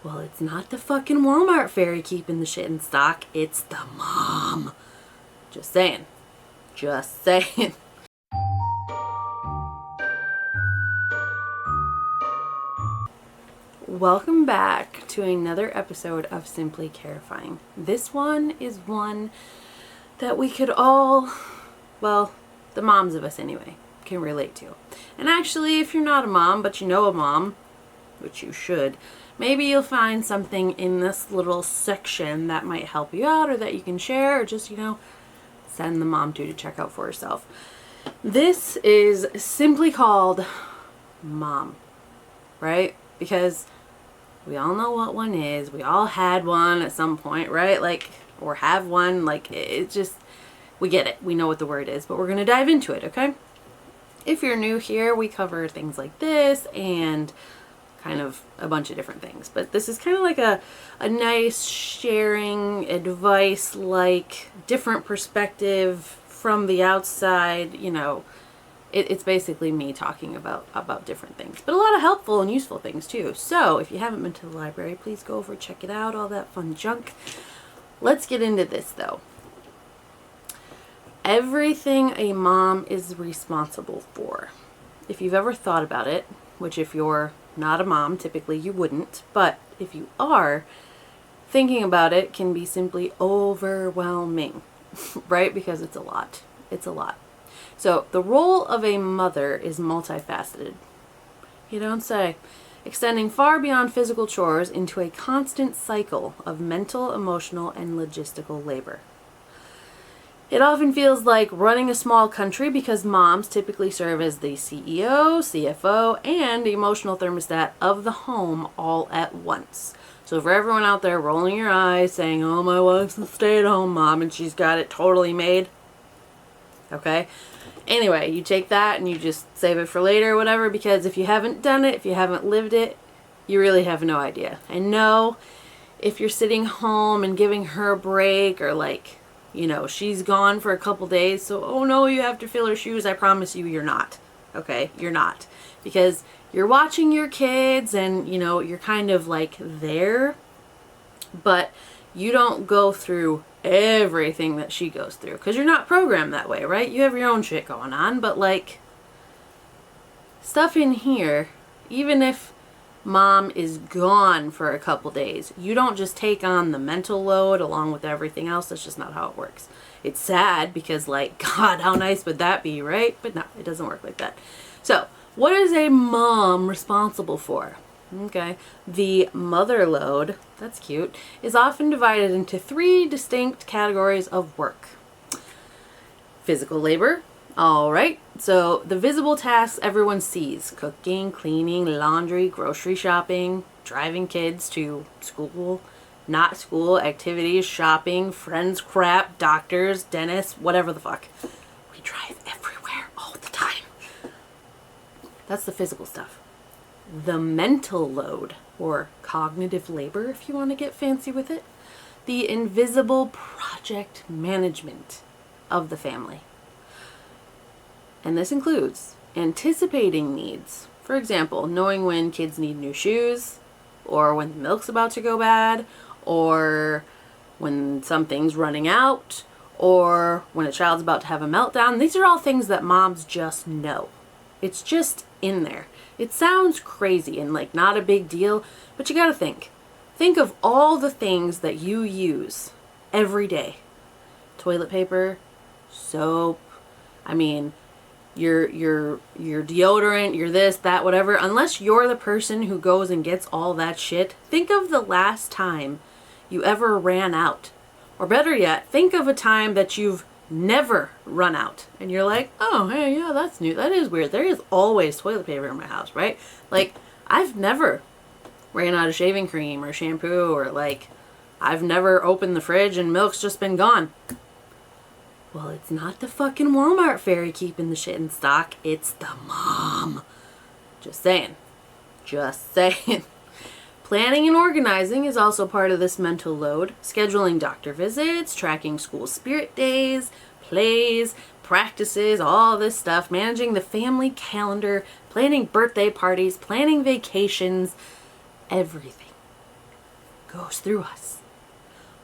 Well, it's not the fucking Walmart fairy keeping the shit in stock. It's the mom. Just saying. Just saying. Welcome back to another episode of Simply Clarifying. This one is one that we could all, well, the moms of us anyway, can relate to. And actually, if you're not a mom, but you know a mom, which you should, maybe you'll find something in this little section that might help you out, or that you can share, or just, send the mom to check out for herself. This is simply called mom, right? Because we all know what one is. We all had one at some point, right? Or have one. We get it. We know what the word is, but we're going to dive into it, okay? If you're new here, we cover things like this and kind of a bunch of different things. But this is kind of like a nice sharing advice, like different perspective from the outside, It's basically me talking about different things, but a lot of helpful and useful things too. So if you haven't been to the library, please go over, check it out, all that fun junk. Let's get into this though. Everything a mom is responsible for. If you've ever thought about it, which if you're not a mom, typically you wouldn't, but if you are, thinking about it can be simply overwhelming, right? Because it's a lot. It's a lot. So the role of a mother is multifaceted. You don't say. Extending far beyond physical chores into a constant cycle of mental, emotional, and logistical labor. It often feels like running a small country because moms typically serve as the CEO, CFO, and emotional thermostat of the home all at once. So for everyone out there rolling your eyes saying, oh, my wife's a stay-at-home mom and she's got it totally made. Okay? Anyway, you take that and you just save it for later or whatever, because if you haven't done it, if you haven't lived it, you really have no idea. And no, if you're sitting home and giving her a break, or she's gone for a couple days, so, oh no, you have to fill her shoes, I promise you, you're not. Okay? You're not. Because you're watching your kids and, you're kind of there, but you don't go through everything that she goes through, because you're not programmed that way, right? You have your own shit going on, but stuff in here, even if mom is gone for a couple days, you don't just take on the mental load along with everything else. That's just not how it works. It's sad because God, how nice would that be, right? But no, it doesn't work like that. So what is a mom responsible for? Okay, the mother load, that's cute, is often divided into 3 distinct categories of work. Physical labor. All right, so the visible tasks everyone sees: cooking, cleaning, laundry, grocery shopping, driving kids to school, not school, activities, shopping, friends crap, doctors, dentists, whatever the fuck. We drive everywhere all the time. That's the physical stuff. The mental load, or cognitive labor if you want to get fancy with it, the invisible project management of the family. And this includes anticipating needs. For example, knowing when kids need new shoes, or when the milk's about to go bad, or when something's running out, or when a child's about to have a meltdown. These are all things that moms just know. It's just in there. It sounds crazy and not a big deal, but you gotta think. Think of all the things that you use every day. Toilet paper, soap, your deodorant, your this, that, whatever. Unless you're the person who goes and gets all that shit, think of the last time you ever ran out. Or better yet, think of a time that you've never run out. And you're like, oh, hey, yeah, that's new. That is weird. There is always toilet paper in my house, right? I've never ran out of shaving cream or shampoo, or I've never opened the fridge and milk's just been gone. Well, it's not the fucking Walmart fairy keeping the shit in stock. It's the mom. Just saying. Just saying. Planning and organizing is also part of this mental load. Scheduling doctor visits, tracking school spirit days, plays, practices, all this stuff. Managing the family calendar, planning birthday parties, planning vacations, everything. goes through us.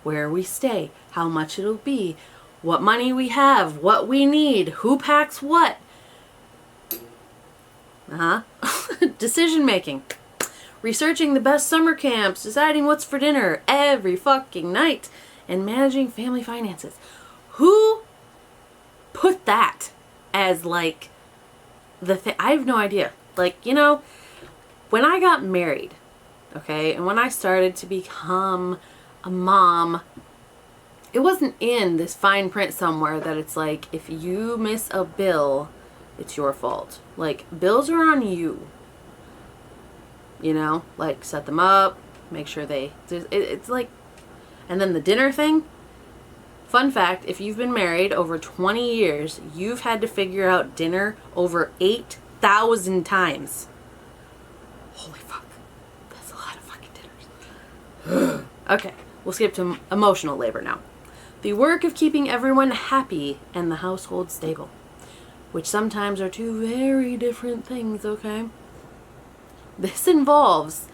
Where we stay, how much it'll be, what money we have, what we need, who packs what. Decision making. Researching the best summer camps, deciding what's for dinner every fucking night, and managing family finances. Who put that as like the thing? I have no idea. Like, you know, when I got married, okay, and when I started to become a mom, it wasn't in this fine print somewhere that it's like, if you miss a bill, it's your fault. Like, bills are on you. You know, like, set them up, make sure it's like, and then the dinner thing. Fun fact, if you've been married over 20 years, you've had to figure out dinner over 8,000 times. Holy fuck. That's a lot of fucking dinners. Okay, we'll skip to emotional labor now. The work of keeping everyone happy and the household stable, which sometimes are two very different things, okay? This involves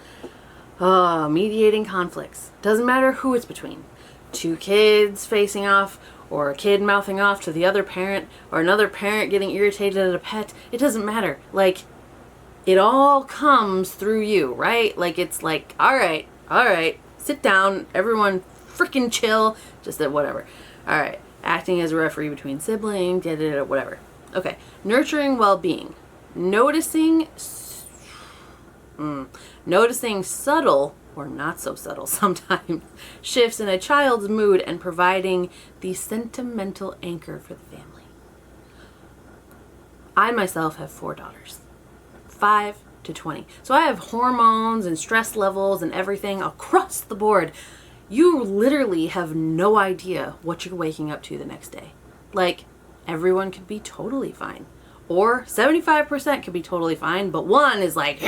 mediating conflicts. Doesn't matter who it's between. Two kids facing off, or a kid mouthing off to the other parent, or another parent getting irritated at a pet. It doesn't matter. Like, it all comes through you, right? Like, it's like, all right, sit down, everyone freaking chill, just whatever. All right, acting as a referee between siblings, whatever. Okay, nurturing well-being. Noticing subtle, or not so subtle sometimes, shifts in a child's mood and providing the sentimental anchor for the family. I myself have 4 daughters, 5 to 20. So I have hormones and stress levels and everything across the board. You literally have no idea what you're waking up to the next day. Like, everyone could be totally fine. Or 75% could be totally fine, but one is like,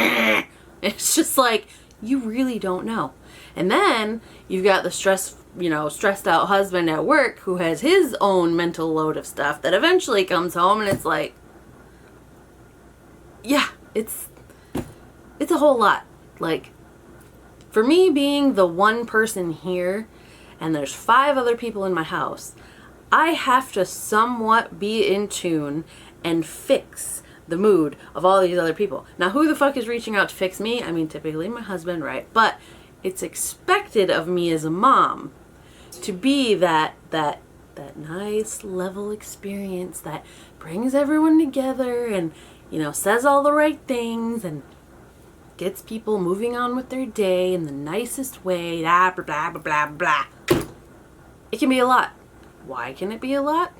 it's just like, you really don't know. And then you've got the stressed out husband at work who has his own mental load of stuff that eventually comes home and it's like, yeah, it's a whole lot. Like, for me being the one person here and there's 5 other people in my house, I have to somewhat be in tune and fix the mood of all these other people. Now, who the fuck is reaching out to fix me? I mean, typically my husband, right? But it's expected of me as a mom to be that nice level experience that brings everyone together and, you know, says all the right things and gets people moving on with their day in the nicest way, blah, blah, blah, blah, blah. It can be a lot. Why can it be a lot?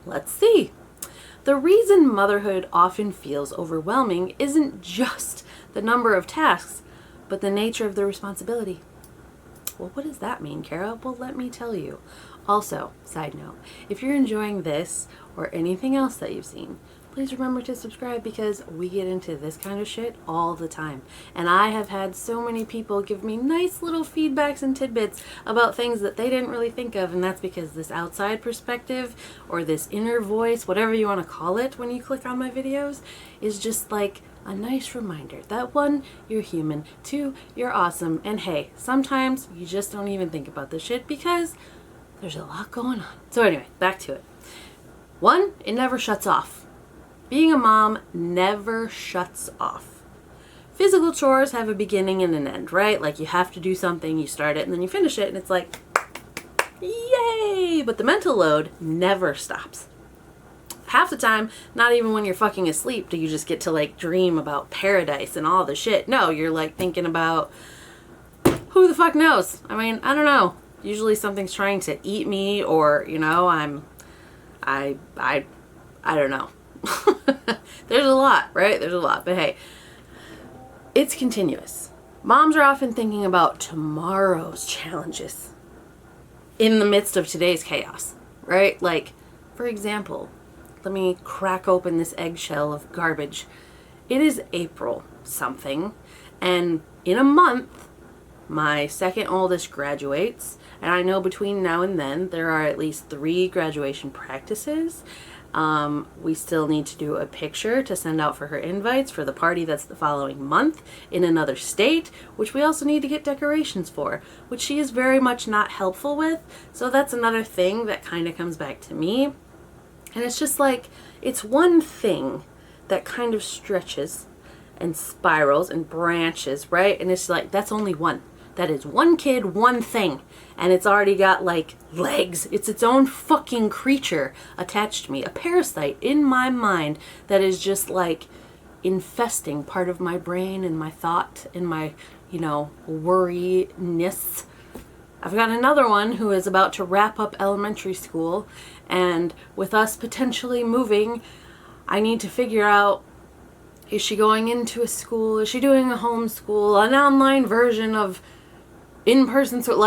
Let's see. The reason motherhood often feels overwhelming isn't just the number of tasks, but the nature of the responsibility. Well, what does that mean, Kara? Well, let me tell you. Also, side note, if you're enjoying this or anything else that you've seen, please remember to subscribe because we get into this kind of shit all the time. And I have had so many people give me nice little feedbacks and tidbits about things that they didn't really think of, and that's because this outside perspective or this inner voice, whatever you want to call it when you click on my videos, is just like a nice reminder that 1, you're human, 2, you're awesome, and hey, sometimes you just don't even think about this shit because there's a lot going on. So anyway, back to it. 1, it never shuts off. Being a mom never shuts off. Physical chores have a beginning and an end, right? Like, you have to do something, you start it, and then you finish it, and it's like, yay! But the mental load never stops. Half the time, not even when you're fucking asleep do you just get to, like, dream about paradise and all the shit. No, you're, like, thinking about, who the fuck knows? I mean, I don't know. Usually something's trying to eat me, or, you know, I don't know. There's a lot, right? There's a lot, but hey, it's continuous. Moms are often thinking about tomorrow's challenges in the midst of today's chaos, right? Like, for example, let me crack open this eggshell of garbage. It is April something, and in a month, my second oldest graduates, and I know between now and then there are at least 3 graduation practices. We still need to do a picture to send out for her invites for the party that's the following month in another state, which we also need to get decorations for, which she is very much not helpful with. So that's another thing that kind of comes back to me. And it's just like, it's one thing that kind of stretches and spirals and branches, right? And it's like, that's only one. That is one kid, one thing. And it's already got like legs. It's its own fucking creature attached to me. A parasite in my mind that is just like infesting part of my brain and my thought and my, worriness. I've got another one who is about to wrap up elementary school. And with us potentially moving, I need to figure out, is she going into a school? Is she doing a homeschool? An online version of in-person? So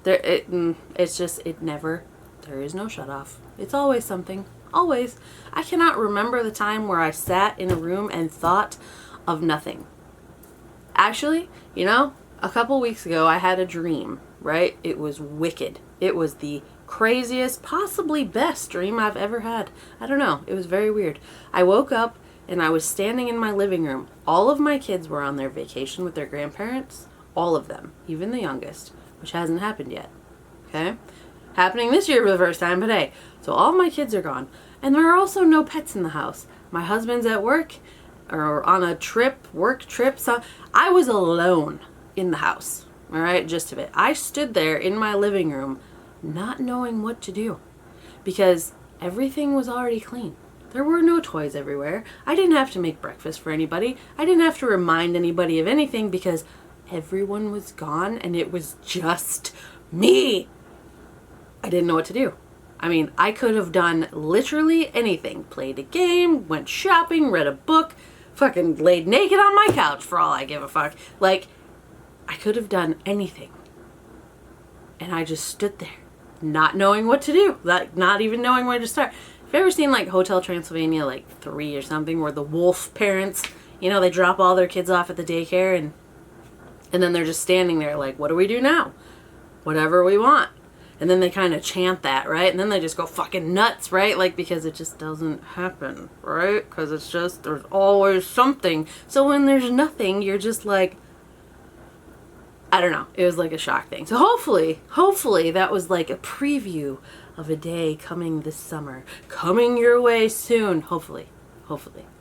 it's just, there is no shut off. It's always something. Always. I cannot remember the time where I sat in a room and thought of nothing. Actually, a couple weeks ago I had a dream, right? It was wicked. It was the craziest, possibly best dream I've ever had. I don't know. It was very weird. I woke up and I was standing in my living room. All of my kids were on their vacation with their grandparents. All of them. Even the youngest, which hasn't happened yet. Okay? Happening this year for the first time, but hey. So all of my kids are gone. And there are also no pets in the house. My husband's at work or on a work trip. So I was alone in the house. All right? Gist of it. I stood there in my living room not knowing what to do because everything was already clean. There were no toys everywhere. I didn't have to make breakfast for anybody. I didn't have to remind anybody of anything because everyone was gone and it was just me. I didn't know what to do. I mean, I could have done literally anything. Played a game, went shopping, read a book, fucking laid naked on my couch for all I give a fuck. Like, I could have done anything. And I just stood there, not knowing what to do. Not even knowing where to start. Have you ever seen like Hotel Transylvania, like 3 or something, where the wolf parents, they drop all their kids off at the daycare and then they're just standing there like, what do we do now? Whatever we want. And then they kind of chant that, right? And then they just go fucking nuts, right? Like, because it just doesn't happen, right? Because it's just, there's always something. So when there's nothing, you're just like, I don't know. It was like a shock thing. So hopefully that was like a preview of a day coming this summer. Coming your way soon. Hopefully.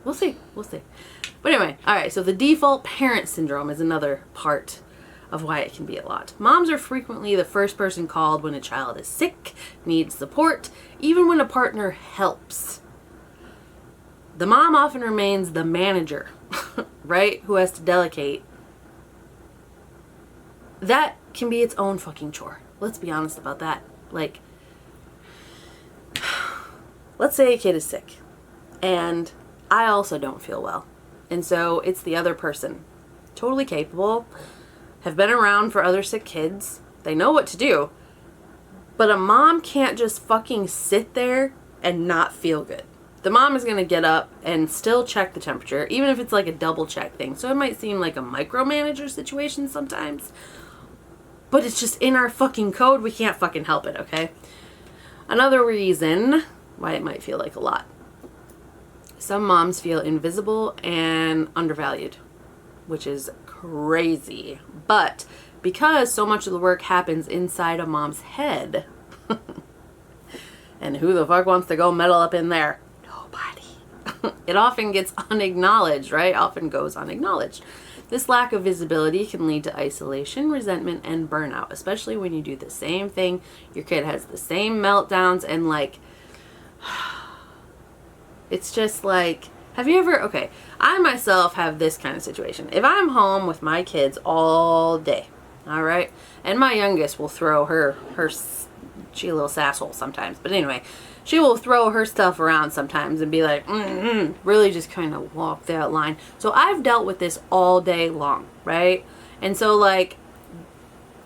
We'll see. But anyway, alright, so the default parent syndrome is another part of why it can be a lot. Moms are frequently the first person called when a child is sick, needs support, even when a partner helps. The mom often remains the manager, right? Who has to delegate. That can be its own fucking chore. Let's be honest about that. Like, let's say a kid is sick and I also don't feel well. And so it's the other person. Totally capable, have been around for other sick kids. They know what to do. But a mom can't just fucking sit there and not feel good. The mom is going to get up and still check the temperature, even if it's like a double check thing. So it might seem like a micromanager situation sometimes. But it's just in our fucking code. We can't fucking help it, okay? Another reason why it might feel like a lot. Some moms feel invisible and undervalued, which is crazy. But because so much of the work happens inside a mom's head, and who the fuck wants to go meddle up in there? Nobody. It often gets unacknowledged, right? Often goes unacknowledged. This lack of visibility can lead to isolation, resentment, and burnout, especially when you do the same thing. Your kid has the same meltdowns and like, it's just like, have you ever, okay, I myself have this kind of situation. If I'm home with my kids all day, all right, and my youngest will throw her she a little sasshole sometimes, but anyway, she will throw her stuff around sometimes and be like, really just kind of walk that line. So I've dealt with this all day long, right? And so like,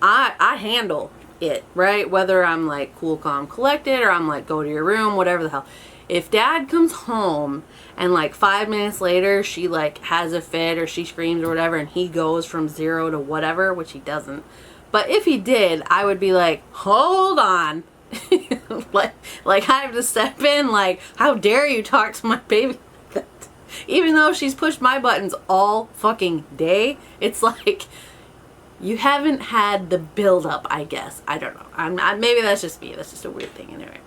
I handle it, right? Whether I'm like cool, calm, collected, or I'm like, go to your room, whatever the hell. If dad comes home and like 5 minutes later she like has a fit or she screams or whatever and he goes from 0 to whatever, which he doesn't. But if he did, I would be like, hold on, like I have to step in, like, how dare you talk to my baby like that? Even though she's pushed my buttons all fucking day, it's like, you haven't had the build up, I guess. I don't know. Maybe that's just me. That's just a weird thing anyway.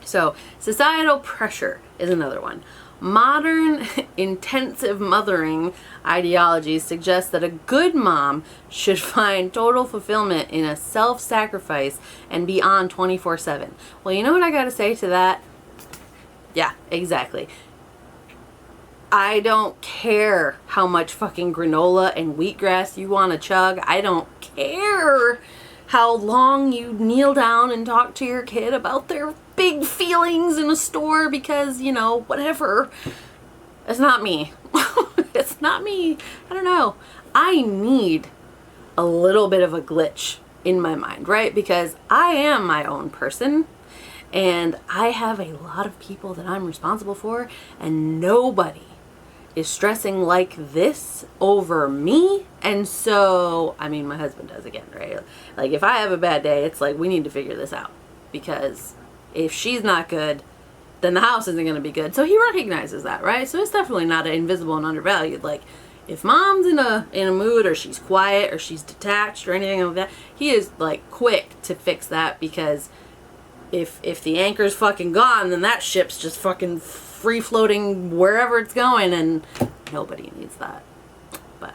So, societal pressure is another one. Modern intensive mothering ideologies suggest that a good mom should find total fulfillment in a self-sacrifice and be on 24/7. Well, you know what I gotta say to that? Yeah, exactly. I don't care how much fucking granola and wheatgrass you want to chug. I don't care how long you kneel down and talk to your kid about their big feelings in a store because, you know, whatever. It's not me. It's not me. I don't know. I need a little bit of a glitch in my mind, right? Because I am my own person and I have a lot of people that I'm responsible for, and nobody is stressing like this over me. And so, I mean, my husband does again, right? Like, if I have a bad day, it's like, we need to figure this out, because if she's not good, then the house isn't going to be good. So he recognizes that, right? So it's definitely not invisible and undervalued. Like, if mom's in a mood, or she's quiet, or she's detached, or anything like that, he is like quick to fix that, because if the anchor's fucking gone, then that ship's just fucking free floating wherever it's going, and nobody needs that. But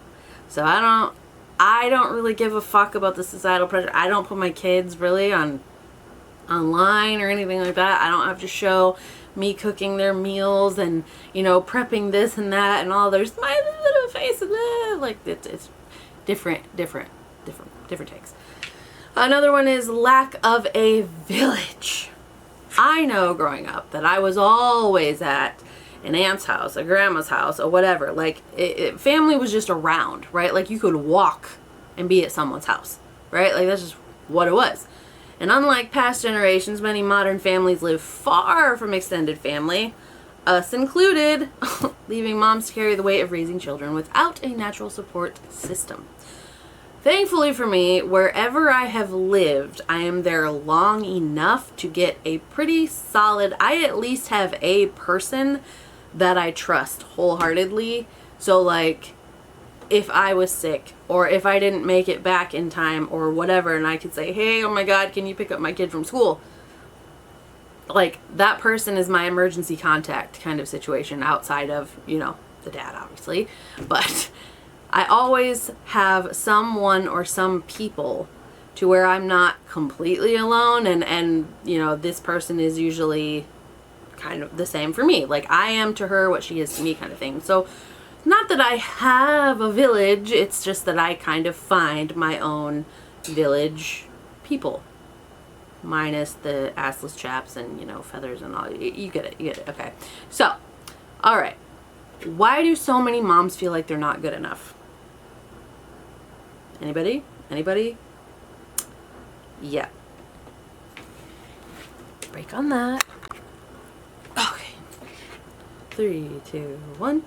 so I don't really give a fuck about the societal pressure. I don't put my kids really online or anything like that. I don't have to show me cooking their meals and, you know, prepping this and that and all. There's my little face and that. Like, it's different takes. Another one is lack of a village. I know growing up that I was always at an aunt's house, a grandma's house, or whatever. Like, family was just around, right? Like, you could walk and be at someone's house, right? Like, that's just what it was. And unlike past generations, many modern families live far from extended family, us included, leaving moms to carry the weight of raising children without a natural support system. Thankfully for me, wherever I have lived, I am there long enough to get a pretty solid, I at least have a person that I trust wholeheartedly. So, like, if I was sick, or if I didn't make it back in time, or whatever, and I could say, hey, oh my God, can you pick up my kid from school? Like, that person is my emergency contact kind of situation, outside of, you know, the dad, obviously. But I always have someone or some people to where I'm not completely alone, and you know, this person is usually kind of the same for me. Like, I am to her what she is to me, kind of thing. So, not that I have a village, it's just that I kind of find my own village people. Minus the assless chaps and, you know, feathers and all. You get it, okay. So, alright. Why do so many moms feel like they're not good enough? Anybody? Anybody? Yeah. Break on that. Okay. 3, 2, 1.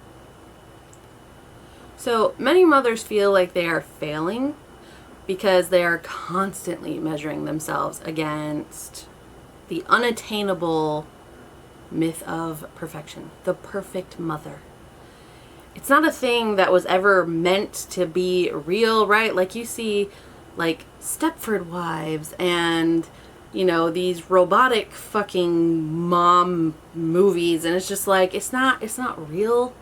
So, many mothers feel like they are failing because they are constantly measuring themselves against the unattainable myth of perfection. The perfect mother. It's not a thing that was ever meant to be real, right? Like, you see, like, Stepford Wives and, you know, these robotic fucking mom movies, and it's just like, it's not real.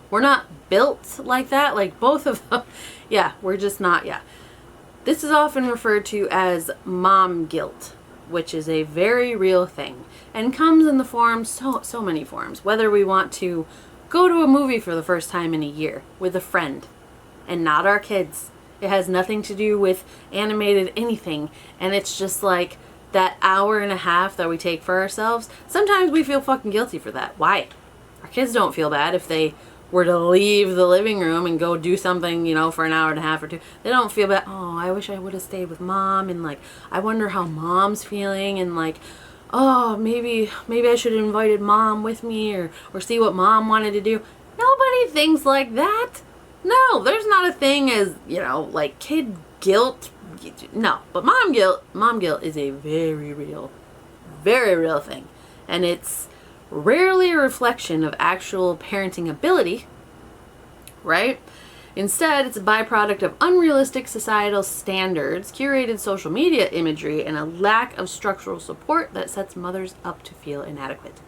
We're not built like that. Like, both of them, yeah, we're just not, yeah. This is often referred to as mom guilt, which is a very real thing, and comes in the form, so many forms. Whether we want to go to a movie for the first time in a year with a friend, and not our kids. It has nothing to do with animated anything, and it's just like that hour and a half that we take for ourselves. Sometimes we feel fucking guilty for that. Why? Our kids don't feel bad if they were to leave the living room and go do something, you know, for an hour and a half or two. They don't feel bad. Oh, I wish I would have stayed with mom, and like, I wonder how mom's feeling, and like, oh, maybe I should have invited mom with me, or see what mom wanted to do. Nobody thinks like that. No, there's not a thing as, you know, like, kid guilt, no, but mom guilt is a very real thing. And it's rarely a reflection of actual parenting ability, right? Instead, it's a byproduct of unrealistic societal standards, curated social media imagery, and a lack of structural support that sets mothers up to feel inadequate.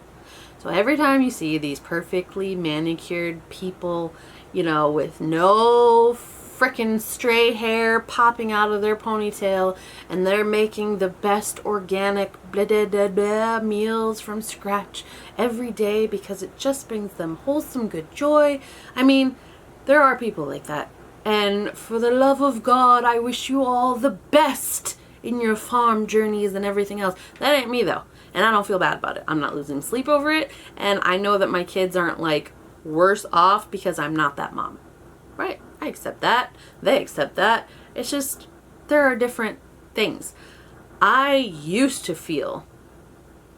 So every time you see these perfectly manicured people, you know, with no frickin' stray hair popping out of their ponytail, and they're making the best organic blah, blah, blah, blah, meals from scratch every day because it just brings them wholesome good joy. I mean, there are people like that. And for the love of God, I wish you all the best in your farm journeys and everything else. That ain't me though. And I don't feel bad about it. I'm not losing sleep over it. And I know that my kids aren't like worse off because I'm not that mom. Right? I accept that. They accept that. It's just, there are different things. I used to feel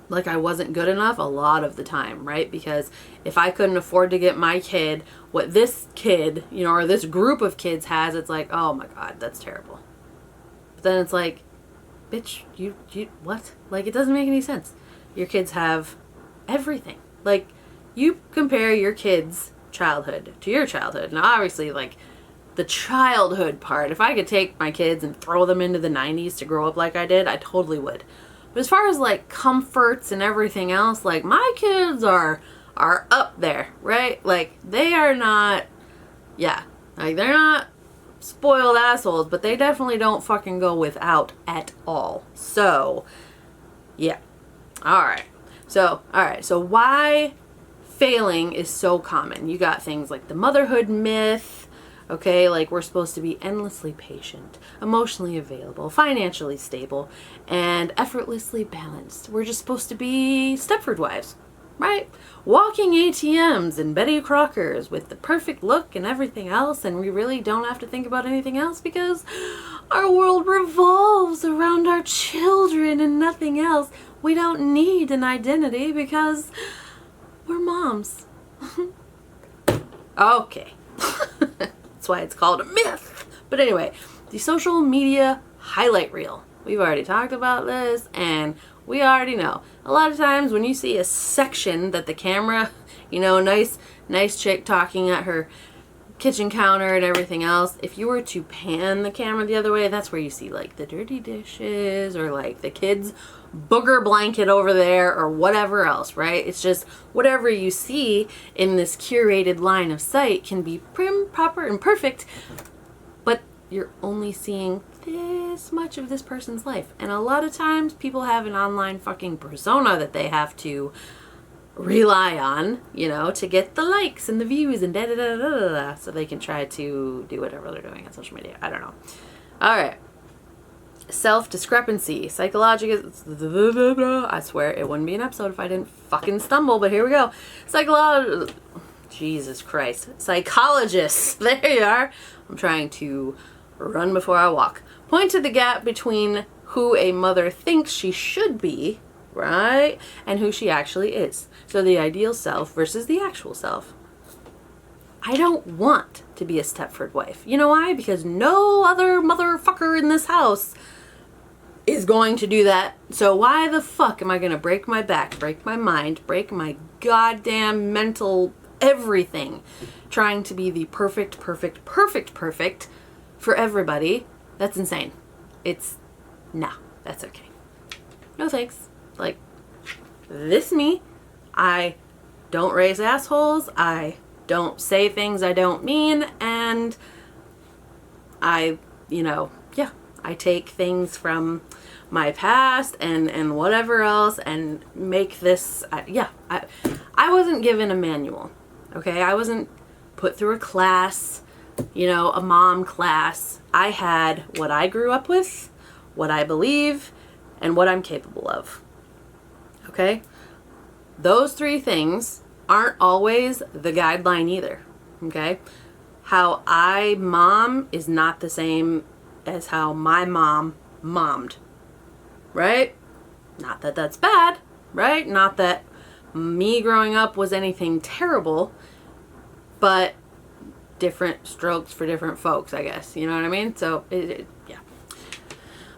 like I wasn't good enough a lot of the time, right? Because if I couldn't afford to get my kid what this kid, you know, or this group of kids has, it's like, oh my God, that's terrible. But then it's like, bitch, you what? Like, it doesn't make any sense. Your kids have everything. Like, you compare your kids' childhood to your childhood. Now, obviously, like, the childhood part, if I could take my kids and throw them into the 90s to grow up like I did, I totally would. But as far as, like, comforts and everything else, like, my kids are up there, right? Like, they are not, yeah, like, they're not spoiled assholes, but they definitely don't fucking go without at all. So, yeah. Alright. So why failing is so common? You got things like the motherhood myth, okay? Like, we're supposed to be endlessly patient, emotionally available, financially stable, and effortlessly balanced. We're just supposed to be Stepford wives, right? Walking ATMs and Betty Crockers with the perfect look and everything else, and we really don't have to think about anything else because our world revolves around our children and nothing else. We don't need an identity because we're moms. Okay. That's why it's called a myth. But anyway, the social media highlight reel. We've already talked about this, and we already know. A lot of times when you see a section that the camera, you know, nice chick talking at her kitchen counter and everything else, if you were to pan the camera the other way, that's where you see like the dirty dishes or like the kids' booger blanket over there or whatever else, right? It's just whatever you see in this curated line of sight can be prim, proper, and perfect, but you're only seeing this much of this person's life. And a lot of times people have an online fucking persona that they have to rely on, you know, to get the likes and the views and da-da-da-da-da-da, so they can try to do whatever they're doing on social media. I don't know. All right. Self-discrepancy. Psychological. I swear it wouldn't be an episode if I didn't fucking stumble, but here we go. Jesus Christ. Psychologists. There you are. I'm trying to run before I walk. Point to the gap between who a mother thinks she should be, right, and who she actually is. So the ideal self versus the actual self. I don't want to be a Stepford wife. You know why? Because no other motherfucker in this house is going to do that. So why the fuck am I going to break my back, break my mind, break my goddamn mental everything trying to be the perfect for everybody? That's insane. Nah, that's okay. No thanks. Like, this me. I don't raise assholes. I don't say things I don't mean. And I take things from my past and whatever else and make this, I wasn't given a manual, okay? I wasn't put through a class, you know, a mom class. I had what I grew up with, what I believe, and what I'm capable of, okay? Those three things aren't always the guideline either, okay? How I mom is not the same as how my mom mommed, right? Not that that's bad, right? Not that me growing up was anything terrible, but different strokes for different folks, I guess. You know what I mean? So, yeah.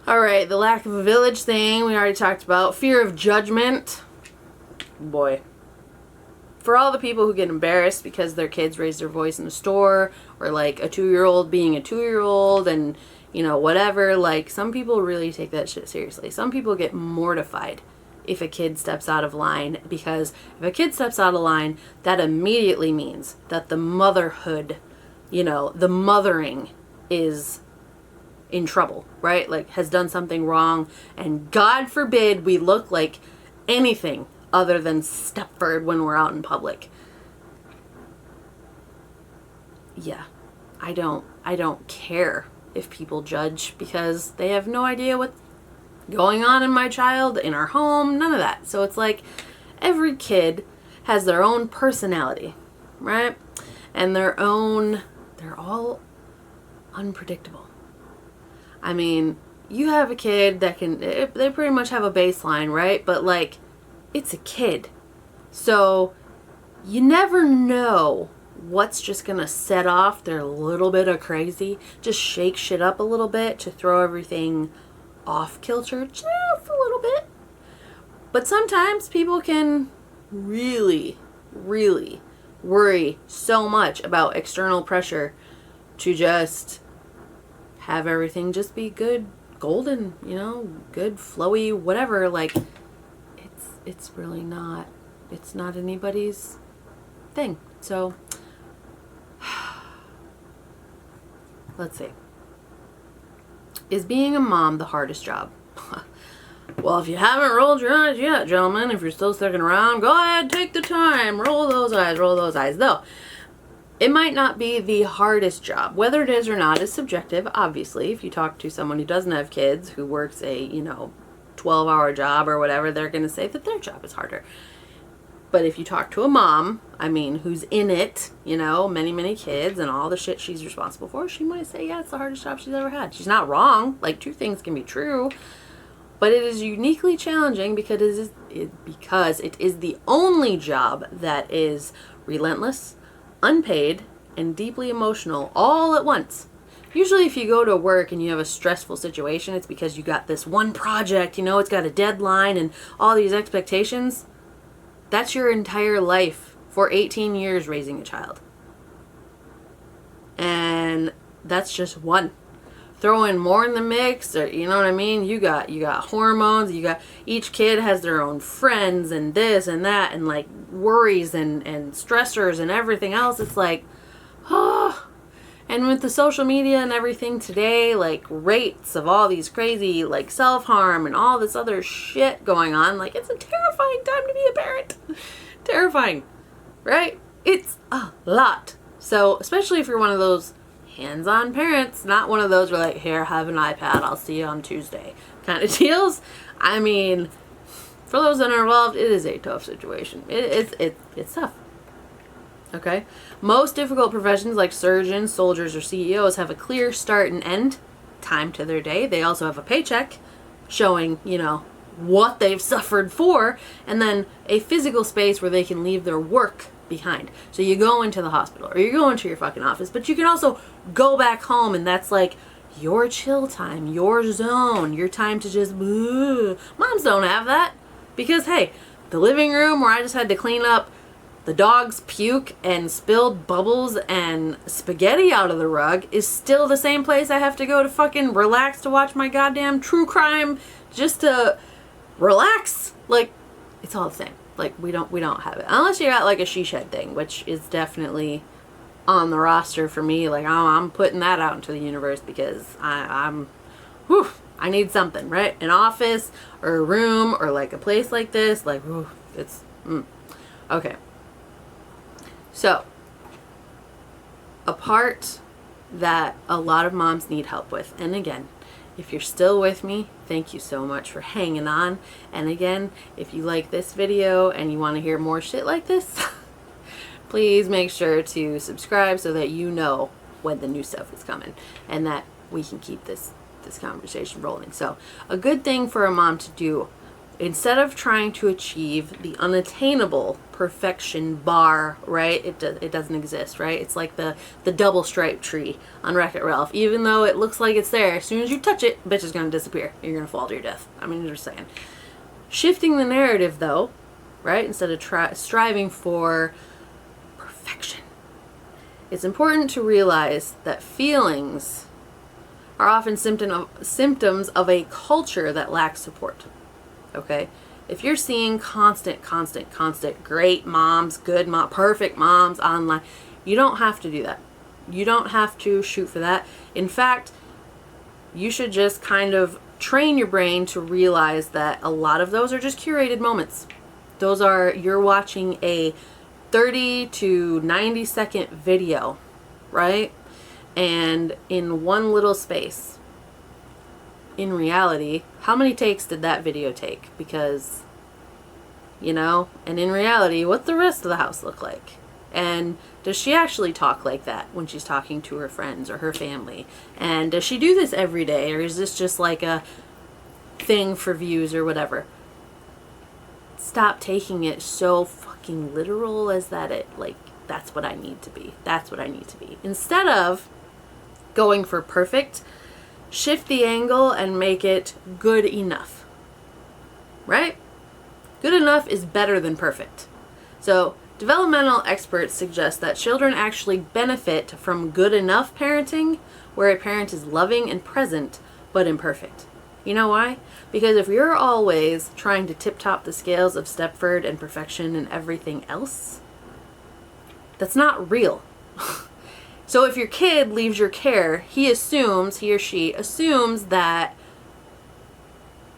All right, the lack of a village thing we already talked about. Fear of judgment. Boy. For all the people who get embarrassed because their kids raise their voice in the store, or like a 2-year-old being a 2-year-old and, you know, whatever, like some people really take that shit seriously. Some people get mortified if a kid steps out of line, because if a kid steps out of line, that immediately means that the motherhood, you know, the mothering is in trouble, right? Like has done something wrong, and God forbid we look like anything other than Stepford when we're out in public. Yeah, I don't care if people judge, because they have no idea what's going on in my child, in our home, none of that. So it's like every kid has their own personality, right? And they're all unpredictable. I mean, you have a kid that they pretty much have a baseline, right? But like, it's a kid. So you never know what's just gonna set off their little bit of crazy, just shake shit up a little bit to throw everything off kilter just a little bit. But sometimes people can really, really worry so much about external pressure to just have everything just be good, golden, you know, good, flowy, whatever. Like, it's really not, it's not anybody's thing. So, let's see. Is being a mom the hardest job? Well, if you haven't rolled your eyes yet, gentlemen, if you're still sticking around, go ahead, take the time, roll those eyes, roll those eyes. Though, it might not be the hardest job. Whether it is or not is subjective, obviously. If you talk to someone who doesn't have kids, who works a, 12-hour job or whatever, they're going to say that their job is harder. But if you talk to a mom, who's in it, many, many kids and all the shit she's responsible for, she might say, yeah, it's the hardest job she's ever had. She's not wrong. Like, two things can be true. But it is uniquely challenging because it is the only job that is relentless, unpaid, and deeply emotional all at once. Usually if you go to work and you have a stressful situation, it's because you got this one project, it's got a deadline and all these expectations. That's your entire life for 18 years raising a child. And that's just one. Throw in more in the mix, or you know what I mean? You got hormones, each kid has their own friends and this and that and like worries and stressors and everything else. It's like, oh. And with the social media and everything today, like rates of all these crazy like self-harm and all this other shit going on, like it's a terrifying time to be a parent. Terrifying, right? It's a lot. So especially if you're one of those hands-on parents, not one of those where like, here, have an iPad, I'll see you on Tuesday kind of deals. For those that are involved, it is a tough situation. It's tough. Okay? Most difficult professions like surgeons, soldiers, or CEOs have a clear start and end time to their day. They also have a paycheck showing, what they've suffered for, and then a physical space where they can leave their work behind. So you go into the hospital or you go into your fucking office, but you can also go back home, and that's like your chill time, your zone, your time to just Moms don't have that, because hey, the living room where I just had to clean up the dog's puke and spilled bubbles and spaghetti out of the rug is still the same place I have to go to fucking relax to watch my goddamn true crime just to relax. Like, it's all the same. Like, we don't have it. Unless you got like a she shed thing, which is definitely on the roster for me. Like, I'm putting that out into the universe because I need something, right? An office or a room or like a place like this. Like, okay. So, a part that a lot of moms need help with, and again, if you're still with me, thank you so much for hanging on. And again, if you like this video and you want to hear more shit like this, please make sure to subscribe so that you know when the new stuff is coming and that we can keep this conversation rolling. So, a good thing for a mom to do instead of trying to achieve the unattainable perfection bar, right? It doesn't exist, right? It's like the double stripe tree on Wreck-It Ralph. Even though it looks like it's there, as soon as you touch it, bitch is going to disappear. You're going to fall to your death. I mean, you're just saying. Shifting the narrative, though, right? Instead of striving for perfection, it's important to realize that feelings are often symptoms of a culture that lacks support. Okay? If you're seeing constant great moms, good mom, perfect moms online, you don't have to do that. You don't have to shoot for that. In fact, you should just kind of train your brain to realize that a lot of those are just curated moments. Those are, you're watching a 30 to 90 second video, right? And in one little space. In reality, how many takes did that video take? Because, you know, and in reality, what's the rest of the house look like? And does she actually talk like that when she's talking to her friends or her family? And does she do this every day? Or is this just like a thing for views or whatever? Stop taking it so fucking literal as that that's what I need to be. That's what I need to be. Instead of going for perfect, shift the angle and make it good enough. Right? Good enough is better than perfect. So, developmental experts suggest that children actually benefit from good enough parenting, where a parent is loving and present, but imperfect. You know why? Because if you're always trying to tip-top the scales of Stepford and perfection and everything else, that's not real. So if your kid leaves your care, he or she assumes that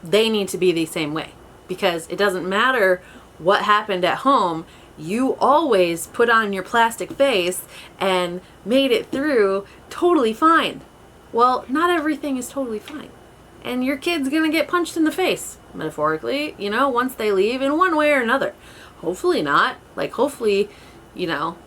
they need to be the same way. Because it doesn't matter what happened at home, you always put on your plastic face and made it through totally fine. Well, not everything is totally fine. And your kid's gonna get punched in the face, metaphorically, you know, once they leave in one way or another. Hopefully not. Like, hopefully, you know,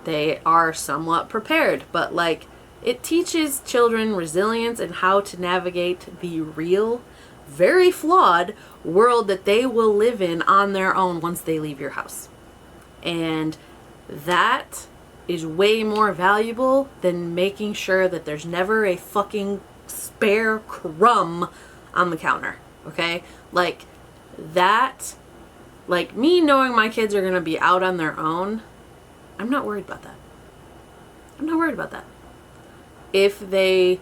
they are somewhat prepared. But, like, it teaches children resilience and how to navigate the real, very flawed world that they will live in on their own once they leave your house. And that is way more valuable than making sure that there's never a fucking spare crumb on the counter. Okay? Like, that, like, me knowing my kids are going to be out on their own, I'm not worried about that. I'm not worried about that. If they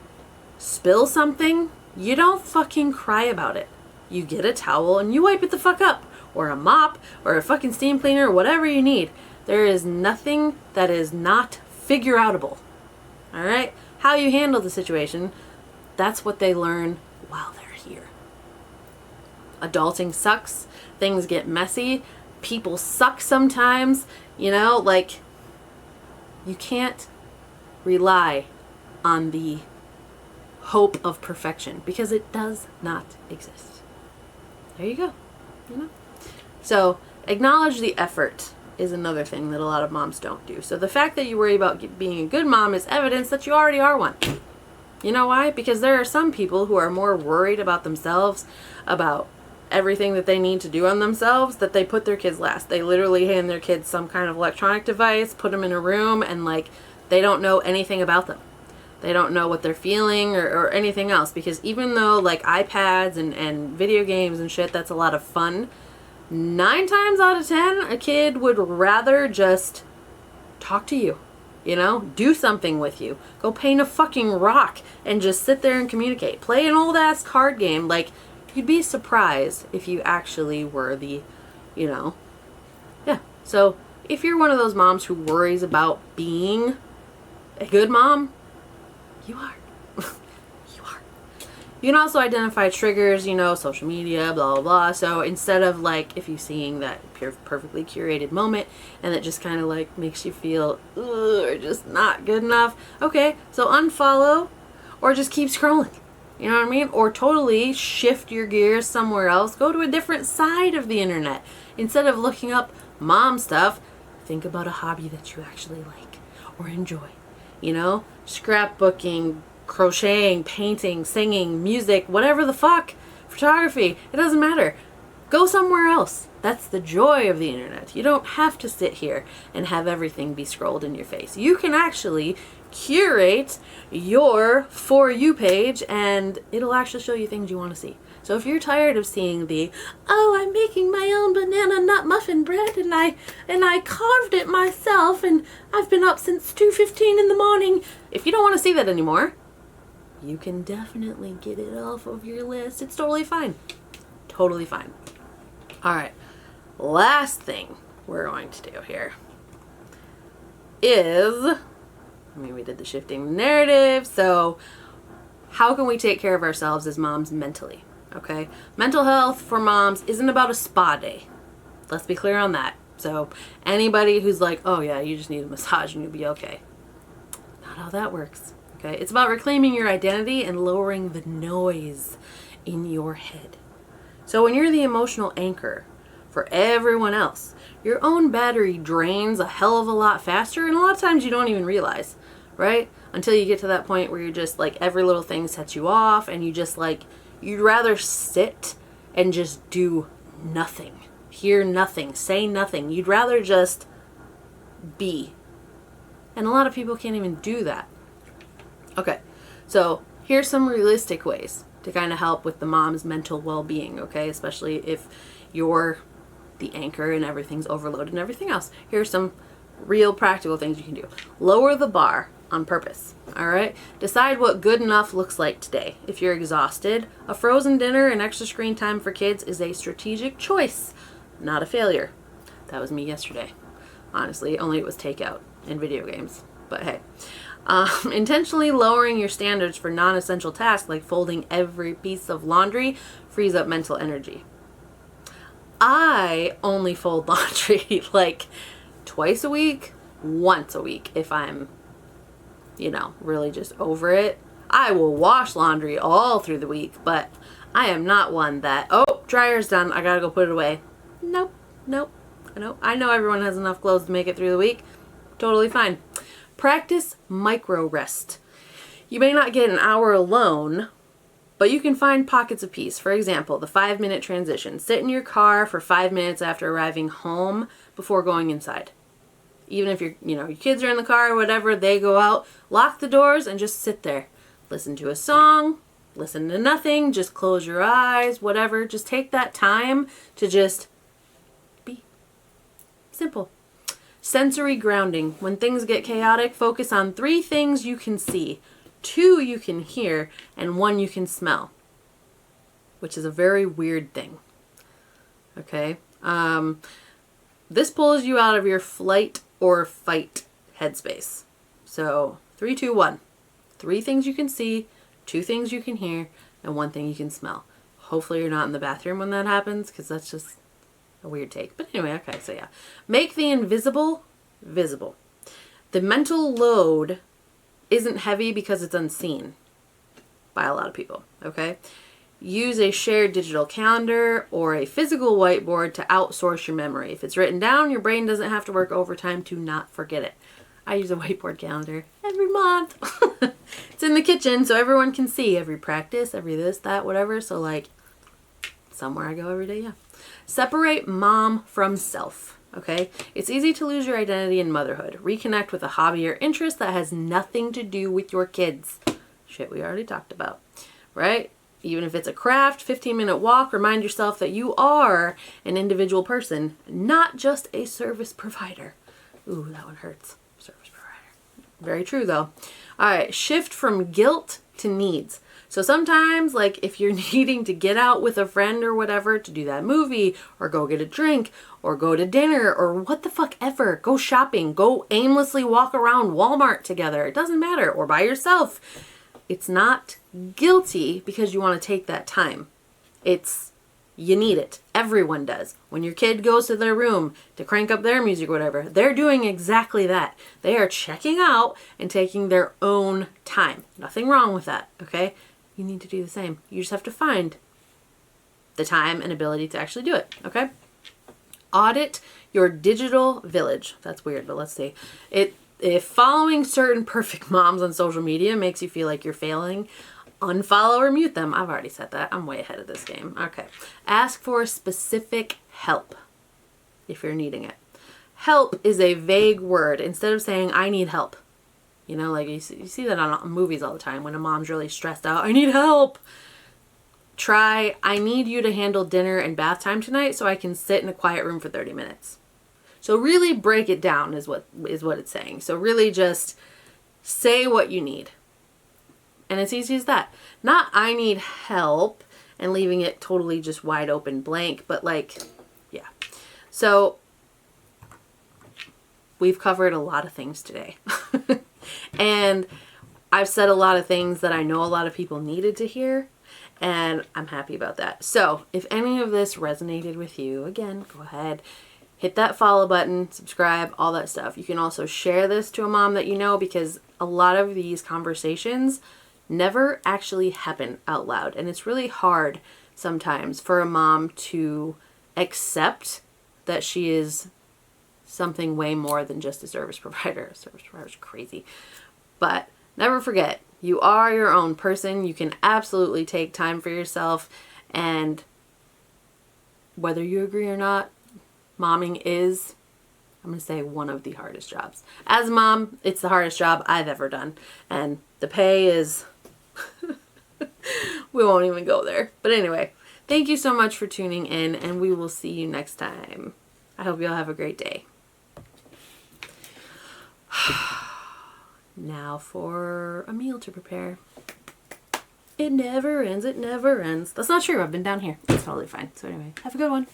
spill something, you don't fucking cry about it. You get a towel and you wipe it the fuck up. Or a mop, or a fucking steam cleaner, or whatever you need. There is nothing that is not figure-outable. Alright? How you handle the situation, that's what they learn while they're here. Adulting sucks. Things get messy. People suck sometimes. You know, like, you can't rely on the hope of perfection because it does not exist. There you go. You know? So, acknowledge the effort is another thing that a lot of moms don't do. So the fact that you worry about being a good mom is evidence that you already are one. You know why? Because there are some people who are more worried about themselves, about everything that they need to do on themselves, that they put their kids last. They literally hand their kids some kind of electronic device, put them in a room, and, like, they don't know anything about them. They don't know what they're feeling or anything else. Because even though, like, iPads and video games and shit, that's a lot of fun, 9 times out of 10, a kid would rather just talk to you, you know, do something with you, go paint a fucking rock and just sit there and communicate, play an old ass card game. Like, you'd be surprised if you actually were the, you know, yeah. So if you're one of those moms who worries about being a good mom, you are. You can also identify triggers, you know, social media, blah, blah, blah. So instead of, like, if you're seeing that perfectly curated moment and it just kind of, like, makes you feel, ugh, or just not good enough, okay, so unfollow or just keep scrolling. You know what I mean? Or totally shift your gears somewhere else. Go to a different side of the internet. Instead of looking up mom stuff, think about a hobby that you actually like or enjoy. You know? Scrapbooking, crocheting, painting, singing, music, whatever the fuck, photography, it doesn't matter. Go somewhere else. That's the joy of the internet. You don't have to sit here and have everything be scrolled in your face. You can actually curate your For You page and it'll actually show you things you want to see. So if you're tired of seeing the, oh, I'm making my own banana nut muffin bread and I carved it myself and I've been up since 2:15 in the morning. If you don't want to see that anymore, you can definitely get it off of your list. It's totally fine. Totally fine. All right. Last thing we're going to do here is, we did the shifting narrative. So how can we take care of ourselves as moms mentally? Okay. Mental health for moms isn't about a spa day. Let's be clear on that. So anybody who's like, oh yeah, you just need a massage and you'll be okay. Not how that works. Okay. It's about reclaiming your identity and lowering the noise in your head. So when you're the emotional anchor for everyone else, your own battery drains a hell of a lot faster, and a lot of times you don't even realize, right? Until you get to that point where you're just like, every little thing sets you off, and you just like, you'd rather sit and just do nothing, hear nothing, say nothing. You'd rather just be. And a lot of people can't even do that. Okay, so here's some realistic ways to kind of help with the mom's mental well-being, okay? Especially if you're the anchor and everything's overloaded and everything else. Here's some real practical things you can do. Lower the bar on purpose, all right? Decide what good enough looks like today. If you're exhausted, a frozen dinner and extra screen time for kids is a strategic choice, not a failure. That was me yesterday. Honestly, only it was takeout and video games, but hey. Intentionally lowering your standards for non-essential tasks like folding every piece of laundry frees up mental energy. I only fold laundry like twice a week, once a week if I'm, really just over it. I will wash laundry all through the week, but I am not one that, oh, dryer's done, I gotta go put it away. Nope. I know everyone has enough clothes to make it through the week. Totally fine. Practice micro rest. You may not get an hour alone, but you can find pockets of peace. For example, the 5-minute transition. Sit in your car for 5 minutes after arriving home before going inside. Even if your kids are in the car or whatever, they go out, lock the doors and just sit there. Listen to a song, listen to nothing, just close your eyes, whatever. Just take that time to just be. Simple. Sensory grounding. When things get chaotic, focus on 3 things you can see, 2 you can hear, and 1 you can smell, which is a very weird thing. Okay? This pulls you out of your flight or fight headspace. So 3, 2, 1. 3 things you can see, 2 things you can hear, and 1 thing you can smell. Hopefully you're not in the bathroom when that happens, because that's just a weird take. But anyway, okay, so yeah. Make the invisible visible. The mental load isn't heavy because it's unseen by a lot of people, okay? Use a shared digital calendar or a physical whiteboard to outsource your memory. If it's written down, your brain doesn't have to work overtime to not forget it. I use a whiteboard calendar every month. It's in the kitchen so everyone can see every practice, every this, that, whatever. So like somewhere I go every day, yeah. Separate mom from self, okay? It's easy to lose your identity in motherhood. Reconnect with a hobby or interest that has nothing to do with your kids. Shit we already talked about, right? Even if it's a craft, 15-minute walk, remind yourself that you are an individual person, not just a service provider. Ooh, that one hurts. Service provider. Very true, though. All right, shift from guilt to needs. So sometimes, like, if you're needing to get out with a friend or whatever to do that movie, or go get a drink, or go to dinner, or what the fuck ever, go shopping, go aimlessly walk around Walmart together, it doesn't matter, or by yourself. It's not guilty because you want to take that time. It's, you need it. Everyone does. When your kid goes to their room to crank up their music or whatever, they're doing exactly that. They are checking out and taking their own time. Nothing wrong with that, okay? You need to do the same. You just have to find the time and ability to actually do it, okay? Audit your digital village. That's weird, but let's see. If following certain perfect moms on social media makes you feel like you're failing, Unfollow or mute them. I've already said that. I'm way ahead of this game. Okay. Ask for specific help if you're needing it. Help is a vague word. Instead of saying, I need help. You know, like you see that on movies all the time when a mom's really stressed out. I need help. Try, I need you to handle dinner and bath time tonight so I can sit in a quiet room for 30 minutes. So really break it down is what it's saying. So really just say what you need. And it's easy as that. Not I need help and leaving it totally just wide open blank, but like, yeah. So we've covered a lot of things today. And I've said a lot of things that I know a lot of people needed to hear, and I'm happy about that. So if any of this resonated with you, again, go ahead, hit that follow button, subscribe, all that stuff. You can also share this to a mom that you know, because a lot of these conversations never actually happen out loud. And it's really hard sometimes for a mom to accept that she is something way more than just a service provider. Service provider is crazy. But never forget, you are your own person. You can absolutely take time for yourself. And whether you agree or not, momming is, I'm going to say, one of the hardest jobs. As a mom, it's the hardest job I've ever done. And the pay is, we won't even go there. But anyway, thank you so much for tuning in, and we will see you next time. I hope you all have a great day. Now for a meal to prepare. It never ends, it never ends. That's not true, I've been down here. It's totally fine. So anyway, have a good one.